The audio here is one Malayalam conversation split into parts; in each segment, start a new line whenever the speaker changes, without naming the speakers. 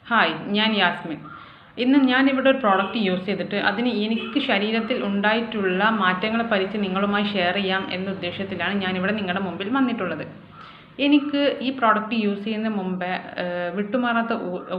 ഹായ്, ഞാൻ യാസ്മിൻ. ഇന്ന് ഞാനിവിടെ ഒരു പ്രോഡക്റ്റ് യൂസ് ചെയ്തിട്ട് അതിന് എനിക്ക് ശരീരത്തിൽ ഉണ്ടായിട്ടുള്ള മാറ്റങ്ങളെ പറ്റി നിങ്ങളുമായി ഷെയർ ചെയ്യാം എന്ന ഉദ്ദേശത്തിലാണ് ഞാനിവിടെ നിങ്ങളുടെ മുമ്പിൽ വന്നിട്ടുള്ളത്. എനിക്ക് ഈ പ്രോഡക്റ്റ് യൂസ് ചെയ്യുന്ന മുമ്പേ വിട്ടുമാറാത്ത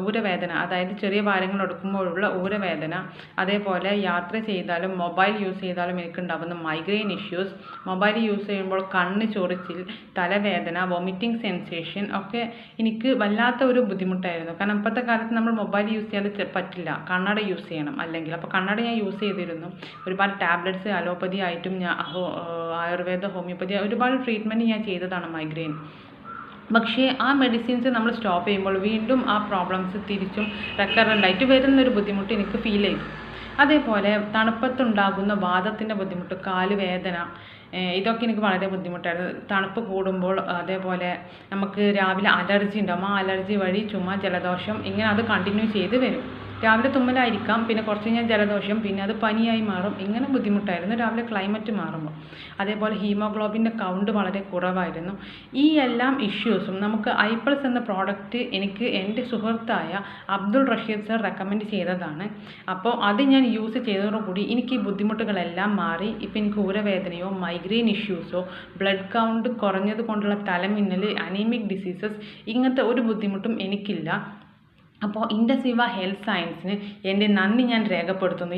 ഊരവേദന, അതായത് ചെറിയ ഭാരങ്ങൾ എടുക്കുമ്പോഴുള്ള ഊരവേദന, അതേപോലെ യാത്ര ചെയ്താലും മൊബൈൽ യൂസ് ചെയ്താലും എനിക്കുണ്ടാകുന്ന മൈഗ്രെയിൻ ഇഷ്യൂസ്, മൊബൈൽ യൂസ് ചെയ്യുമ്പോൾ കണ്ണ് ചൊറിച്ചിൽ, തലവേദന, വോമിറ്റിംഗ് സെൻസേഷൻ ഒക്കെ എനിക്ക് വല്ലാത്ത ഒരു ബുദ്ധിമുട്ടായിരുന്നു. കാരണം ഇപ്പോഴത്തെ കാലത്ത് നമ്മൾ മൊബൈൽ യൂസ് ചെയ്യാതെ പറ്റില്ല, കണ്ണട യൂസ് ചെയ്യണം അല്ലെങ്കിൽ. അപ്പോൾ കണ്ണട ഞാൻ യൂസ് ചെയ്തിരുന്നു. ഒരുപാട് ടാബ്ലറ്റ്സ് അലോപ്പതി ആയിട്ടും ആയുർവേദ, ഹോമിയോപ്പതി ഒരുപാട് ട്രീറ്റ്മെൻറ്റ് ഞാൻ ചെയ്തതാണ് മൈഗ്രെയിൻ. പക്ഷേ ആ മെഡിസിൻസ് നമ്മൾ സ്റ്റോപ്പ് ചെയ്യുമ്പോൾ വീണ്ടും ആ പ്രോബ്ലംസ് തിരിച്ചും റെക്കറൻ്റായിട്ട് വരുന്നൊരു ബുദ്ധിമുട്ട് എനിക്ക് ഫീൽ ചെയ്തു. അതേപോലെ തണുപ്പത്തുണ്ടാകുന്ന വാതത്തിൻ്റെ ബുദ്ധിമുട്ട്, കാല് വേദന, ഇതൊക്കെ എനിക്ക് വളരെ ബുദ്ധിമുട്ടായിരുന്നു. തണുപ്പ് കൂടുമ്പോൾ അതേപോലെ നമുക്ക് രാവിലെ അലർജി ഉണ്ടാകും. ആ അലർജി വഴി ചുമ, ജലദോഷം, ഇങ്ങനെ അത് കണ്ടിന്യൂ ചെയ്ത് വരും. രാവിലെ തുമ്മലായിരിക്കാം, പിന്നെ കുറച്ച് കഴിഞ്ഞാൽ ജലദോഷം, പിന്നെ അത് പനിയായി മാറും. ഇങ്ങനെ ബുദ്ധിമുട്ടായിരുന്നു രാവിലെ ക്ലൈമറ്റ് മാറുമ്പോൾ. അതേപോലെ ഹീമോഗ്ലോബിൻ്റെ കൗണ്ട് വളരെ കുറവായിരുന്നു. ഈ എല്ലാം ഇഷ്യൂസും നമുക്ക് ഐപ്ലസ് എന്ന പ്രോഡക്റ്റ് എനിക്ക് എൻ്റെ സുഹൃത്തായ അബ്ദുൾ റഷീദ് സർ റെക്കമെൻഡ് ചെയ്തതാണ്. അപ്പോൾ അത് ഞാൻ യൂസ് ചെയ്തതോടുകൂടി എനിക്ക് ഈ ബുദ്ധിമുട്ടുകളെല്ലാം മാറി. ഇപ്പം എനിക്ക് ഊരവേദനയോ മൈഗ്രെയിൻ ഇഷ്യൂസോ ബ്ലഡ് കൗണ്ട് കുറഞ്ഞത് കൊണ്ടുള്ള തലമിന്നൽ, അനീമിക് ഡിസീസസ്, ഇങ്ങനത്തെ ഒരു ബുദ്ധിമുട്ടും എനിക്കില്ല. അപ്പോൾ ഇൻഡസ് വിവ ഹെൽത്ത് സയൻസിന് എൻ്റെ നന്ദി ഞാൻ രേഖപ്പെടുത്തുന്നു.